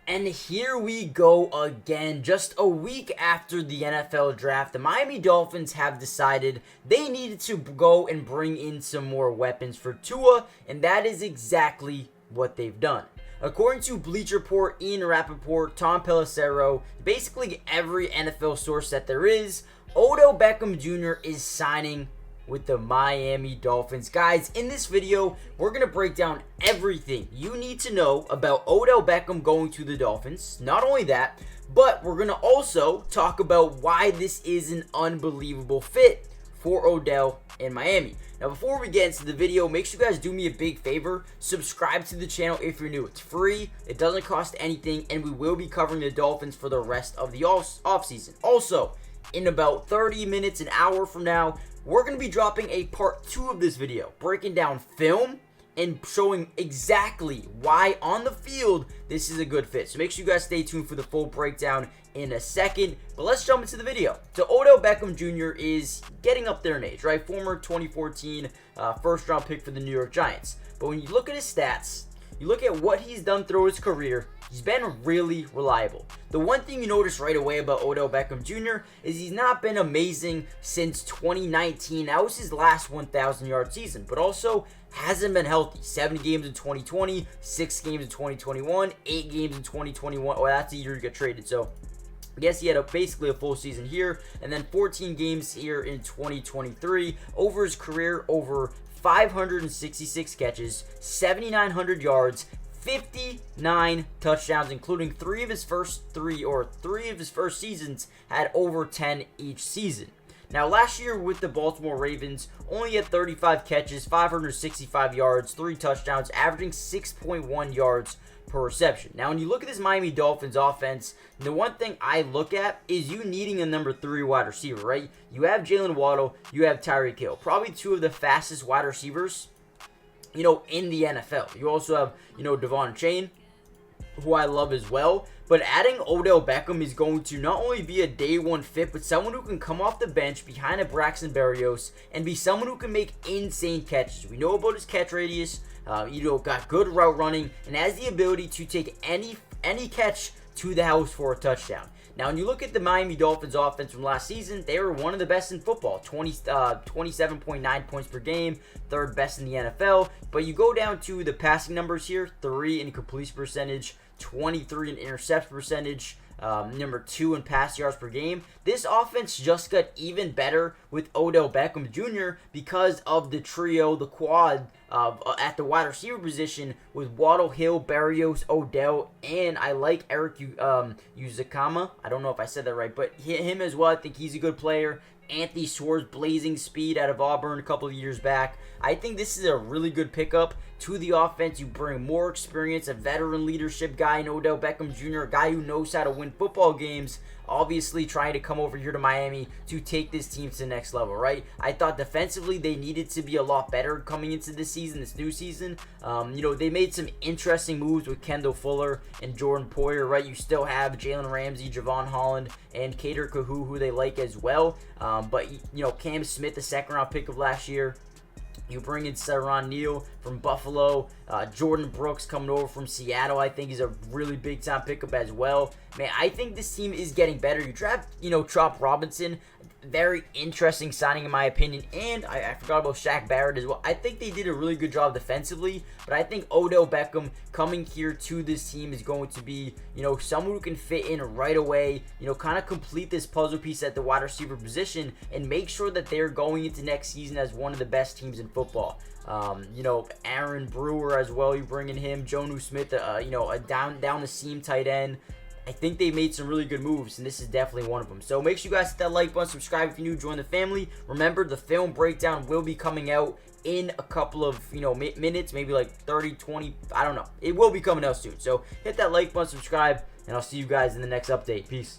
And here we go again. Just a week after the NFL draft, the Miami Dolphins have decided they needed to go and bring in some more weapons for Tua, and that is exactly what they've done. According to Bleacher Report, Ian Rappaport, Tom Pelissero, basically every NFL source that there is, Odell Beckham Jr. is signing with the Miami Dolphins. Guys, in this video, we're going to break down everything you need to know about Odell Beckham going to the Dolphins. Not only that, but we're going to also talk about why this is an unbelievable fit for Odell in Miami. Now, before we get into the video, make sure you guys do me a big favor. Subscribe to the channel if you're new. It's free. It doesn't cost anything, and we will be covering the Dolphins for the rest of the offseason. Also, in about 30 minutes, an hour from now, we're going to be dropping a part 2 of this video, breaking down film and showing exactly why on the field this is a good fit. So make sure you guys stay tuned for the full breakdown in a second. But let's jump into the video. So Odell Beckham Jr. is getting up there in age, right? Former 2014 first round pick for the New York Giants. But when you look at his stats, you look at what he's done throughout his career, he's been really reliable. The one thing you notice right away about Odell Beckham Jr. is he's not been amazing since 2019. That was his last 1,000-yard season, but also hasn't been healthy. 7 games in 2020, 6 games in 2021, 8 games in 2021. Oh, that's the year he got traded. So I guess he had basically a full season here, and then 14 games here in 2023. Over his career, over 566 catches, 7,900 yards, 59 touchdowns, including three of his first seasons had over 10 each season. Now, last year with the Baltimore Ravens, only had 35 catches, 565 yards, 3 touchdowns, averaging 6.1 yards per reception. Now, when you look at this Miami Dolphins offense, the one thing I look at is you needing a number 3 wide receiver, right? You have Jalen Waddle, you have Tyreek Hill, probably 2 of the fastest wide receivers, in the NFL. You also have, Devon Chain, who I love as well. But adding Odell Beckham is going to not only be a day one fit, but someone who can come off the bench behind a Braxton Berrios and be someone who can make insane catches. We know about his catch radius. Got good route running and has the ability to take any catch to the house for a touchdown. Now, when you look at the Miami Dolphins offense from last season, they were one of the best in football, 27.9 points per game, 3rd best in the NFL. But you go down to the passing numbers here, 3 in completion percentage, 23 in interception percentage, number 2 in pass yards per game. This offense just got even better with Odell Beckham Jr. because of the trio, the quad at the wide receiver position with Waddle, Hill, Berrios, Odell, and I like Eric Uzakama. I don't know if I said that right, but him as well. I think he's a good player. Anthony Swerve's blazing speed out of Auburn a couple of years back. I think this is a really good pickup to the offense. You bring more experience, a veteran leadership guy in Odell Beckham Jr., a guy who knows how to win football games, obviously trying to come over here to Miami to take this team to the next level, right? I thought defensively they needed to be a lot better coming into this season, this new season. They made some interesting moves with Kendall Fuller and Jordan Poyer, right? You still have Jalen Ramsey, Javon Holland, and Kader Kahu, who they like as well. But Cam Smith, the 2nd-round pick of last year. You bring in Saron Neal from Buffalo. Jordan Brooks coming over from Seattle. I think he's a really big-time pickup as well. Man, I think this team is getting better. You draft, Chop Robinson. Very interesting signing in my opinion. And I forgot about Shaq Barrett as well. I think they did a really good job defensively. But I think Odell Beckham coming here to this team is going to be, someone who can fit in right away. Kind of complete this puzzle piece at the wide receiver position and make sure that they're going into next season as one of the best teams in football. Aaron Brewer as well. You bring in him. Jonnu Smith, a down the seam tight end. I think they made some really good moves, and this is definitely one of them. So make sure you guys hit that like button, subscribe if you're new, join the family. Remember, the film breakdown will be coming out in a couple of, minutes, maybe like 30, 20, I don't know. It will be coming out soon. So hit that like button, subscribe, and I'll see you guys in the next update. Peace.